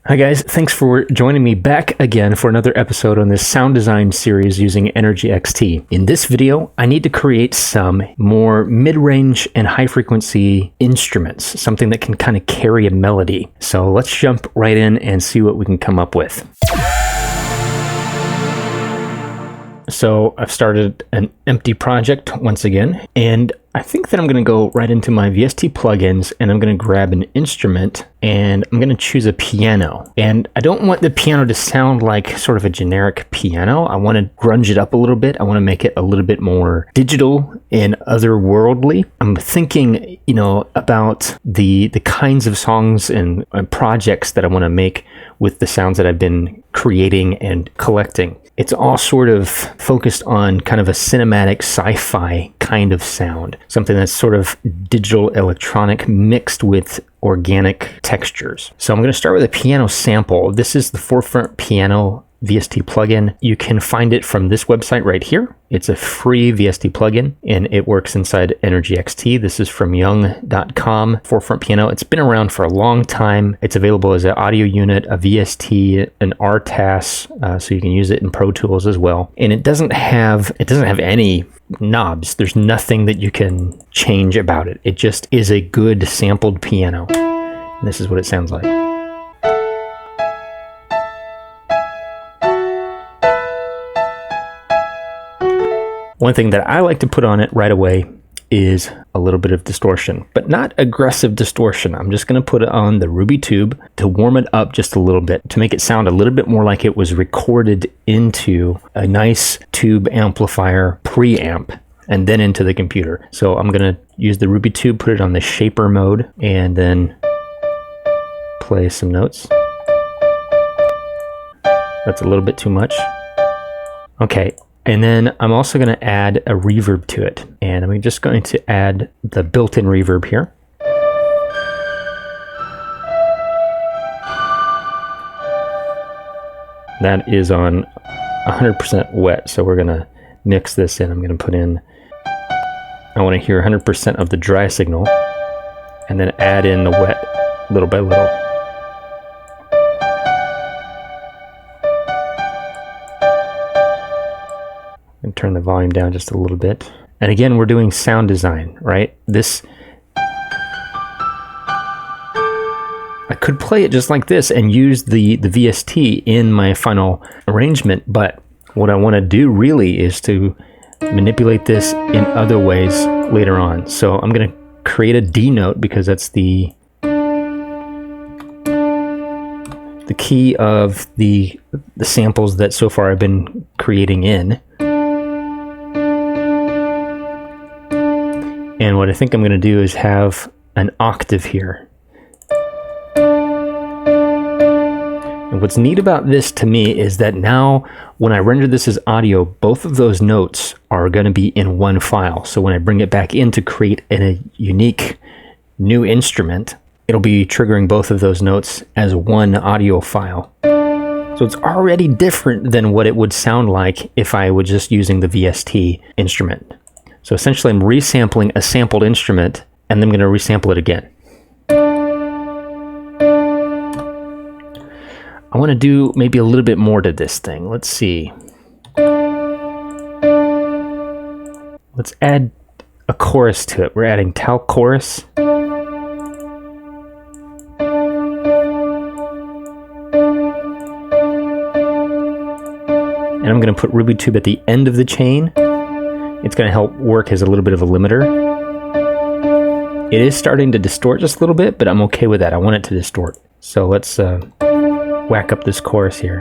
Hi guys, thanks for joining me back again for another episode on this sound design series using Energy XT. In this video, I need to create some more mid-range and high-frequency instruments, something that can kind of carry a melody. So let's jump right in and see what we can come up with. So I've started an empty project once again, and I think that I'm going to go right into my VST plugins and I'm going to grab an instrument and I'm going to choose a piano. And I don't want the piano to sound like sort of a generic piano. I want to grunge it up a little bit. I want to make it a little bit more digital and otherworldly. I'm thinking, about the kinds of songs and projects that I want to make with the sounds that I've been creating and collecting. It's all sort of focused on kind of a cinematic sci-fi kind of sound, something that's sort of digital electronic mixed with organic textures. So I'm going to start with a piano sample. This is the Forefront Piano VST plugin. You can find it from this website right here. It's a free VST plugin and it works inside Energy XT. This is from young.com, Forefront Piano. It's been around for a long time. It's available as an audio unit, a VST, an RTAS, so you can use it in Pro Tools as well. And it doesn't have any knobs. There's nothing that you can change about it. It just is a good sampled piano. And this is what it sounds like. One thing that I like to put on it right away is a little bit of distortion, but not aggressive distortion. I'm just going to put it on the Ruby tube to warm it up just a little bit, to make it sound a little bit more like it was recorded into a nice tube amplifier preamp and then into the computer. So I'm going to use the Ruby tube, put it on the shaper mode, and then play some notes. That's a little bit too much. Okay. And then I'm also going to add a reverb to it. And I'm just going to add the built-in reverb here. That is on 100% wet, so we're going to mix this in. I'm going to put in, I want to hear 100% of the dry signal, and then add in the wet little by little. And turn the volume down just a little bit. And again, we're doing sound design, right? I could play it just like this and use the VST in my final arrangement, but what I want to do really is to manipulate this in other ways later on. So I'm going to create a D note because that's the key of the samples that so far I've been creating in. And what I think I'm going to do is have an octave here. And what's neat about this to me is that now when I render this as audio, both of those notes are going to be in one file. So when I bring it back in to create a unique new instrument, it'll be triggering both of those notes as one audio file. So it's already different than what it would sound like if I were just using the VST instrument. So essentially I'm resampling a sampled instrument and then I'm going to resample it again. I want to do maybe a little bit more to this thing. Let's see. Let's add a chorus to it. We're adding talc chorus. And I'm going to put Ruby tube at the end of the chain. It's going to help work as a little bit of a limiter. It is starting to distort just a little bit, but I'm okay with that. I want it to distort. So let's whack up this chorus here.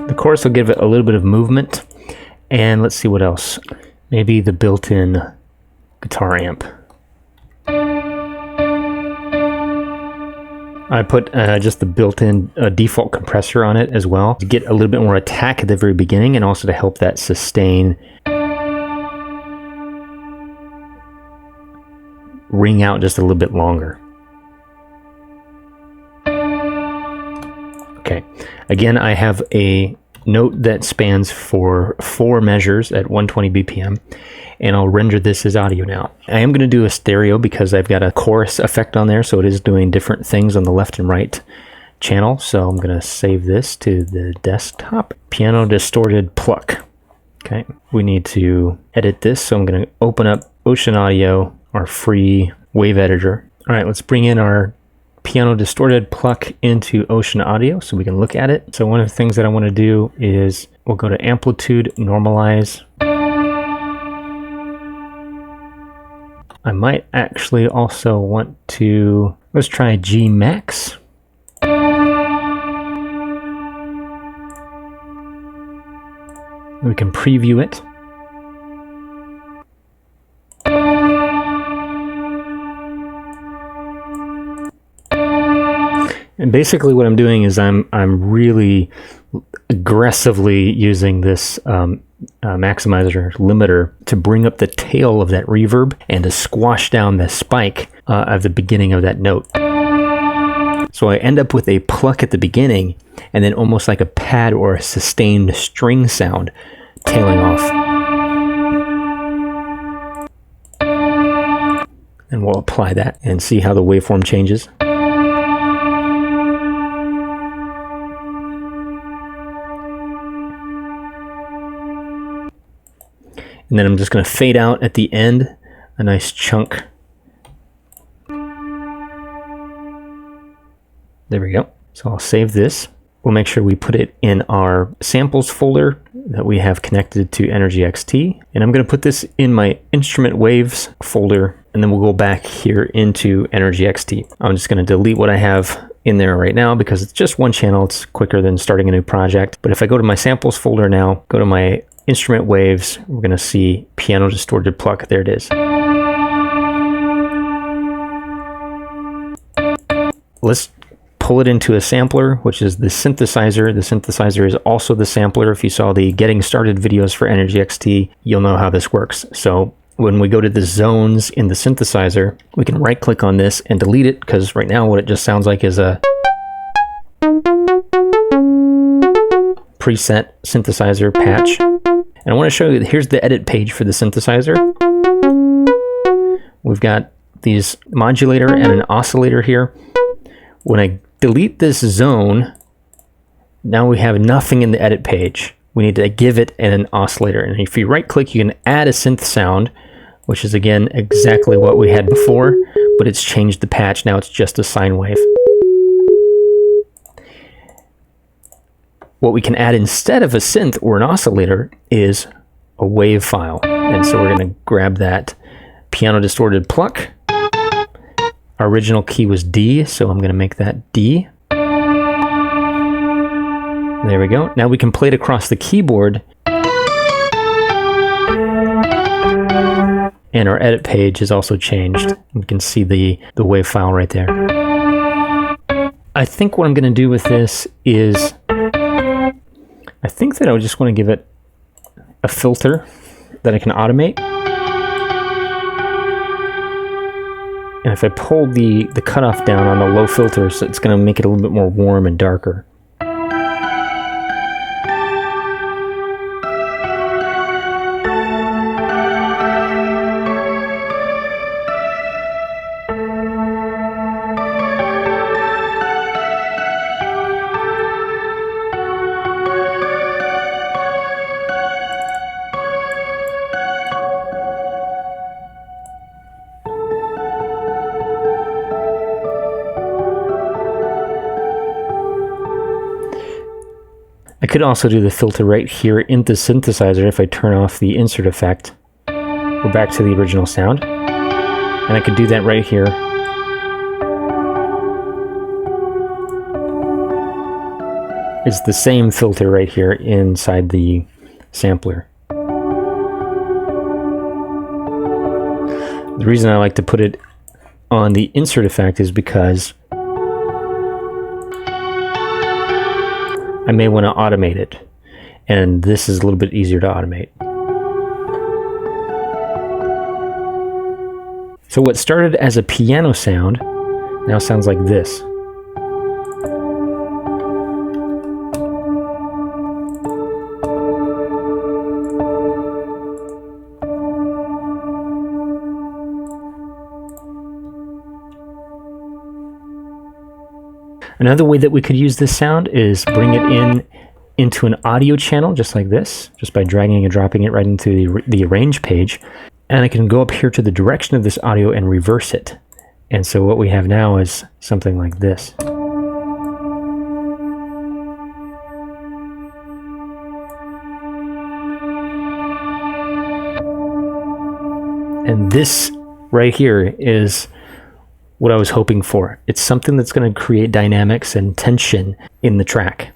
The chorus will give it a little bit of movement. And let's see what else. Maybe the built-in guitar amp. I put just the built-in default compressor on it as well to get a little bit more attack at the very beginning and also to help that sustain ring out just a little bit longer. Okay, again I have a note that spans for 4 measures at 120 BPM, and I'll render this as audio now. I am going to do a stereo because I've got a chorus effect on there, so it is doing different things on the left and right channel. So I'm going to save this to the desktop. Piano distorted pluck. Okay, we need to edit this, so I'm going to open up Ocean Audio, our free wave editor. All right, let's bring in our piano distorted pluck into Ocean Audio so we can look at it. So one of the things that I want to do is we'll go to amplitude, normalize. I might actually also want to, let's try G max. We can preview it. And basically what I'm doing is I'm really aggressively using this maximizer limiter to bring up the tail of that reverb and to squash down the spike at the beginning of that note. So I end up with a pluck at the beginning and then almost like a pad or a sustained string sound tailing off. And we'll apply that and see how the waveform changes. And then I'm just going to fade out at the end a nice chunk. There we go. So I'll save this. We'll make sure we put it in our samples folder that we have connected to Energy XT. And I'm going to put this in my instrument waves folder, and then we'll go back here into Energy XT. I'm just going to delete what I have in there right now because it's just one channel. It's quicker than starting a new project. But if I go to my samples folder now, go to my instrument waves, we're going to see piano distorted pluck. There it is. Let's pull it into a sampler, which is the synthesizer. The synthesizer is also the sampler. If you saw the getting started videos for Energy XT, you'll know how this works. So when we go to the zones in the synthesizer, we can right click on this and delete it, because right now what it just sounds like is a preset synthesizer patch. And I want to show you, here's the edit page for the synthesizer. We've got these modulator and an oscillator here. When I delete this zone, now we have nothing in the edit page. We need to give it an oscillator. And if you right click, you can add a synth sound, which is again exactly what we had before, but it's changed the patch. Now it's just a sine wave. What we can add instead of a synth or an oscillator is a wave file. And so we're going to grab that piano distorted pluck. Our original key was D, so I'm going to make that D. There we go. Now we can play it across the keyboard. And our edit page has also changed. You can see the wave file right there. I think what I'm going to do with this is, I think that I would just want to give it a filter that I can automate. And if I pull the cutoff down on the low filters, it's going to make it a little bit more warm and darker. I could also do the filter right here in the synthesizer if I turn off the insert effect. We're back to the original sound. And I could do that right here. It's the same filter right here inside the sampler. The reason I like to put it on the insert effect is because I may want to automate it, and this is a little bit easier to automate. So what started as a piano sound now sounds like this. Another way that we could use this sound is bring it into an audio channel, just like this, just by dragging and dropping it right into the arrange page. And I can go up here to the direction of this audio and reverse it. And so what we have now is something like this. And this right here is what I was hoping for. It's something that's going to create dynamics and tension in the track.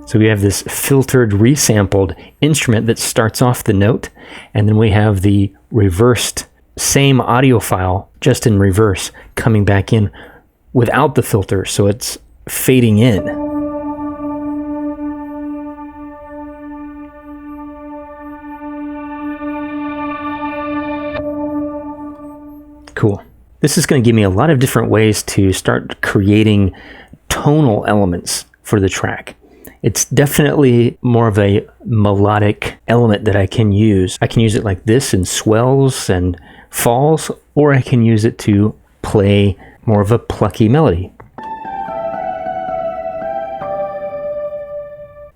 So we have this filtered, resampled instrument that starts off the note, and then we have the reversed same audio file, just in reverse, coming back in without the filter, so it's fading in. Cool. This is going to give me a lot of different ways to start creating tonal elements for the track. It's definitely more of a melodic element that I can use. I can use it like this in swells and falls, or I can use it to play more of a plucky melody.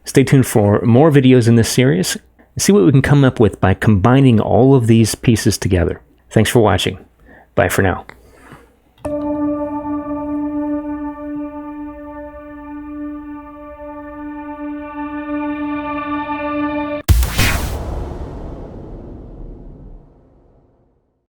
Stay tuned for more videos in this series and see what we can come up with by combining all of these pieces together. Thanks for watching. Bye for now.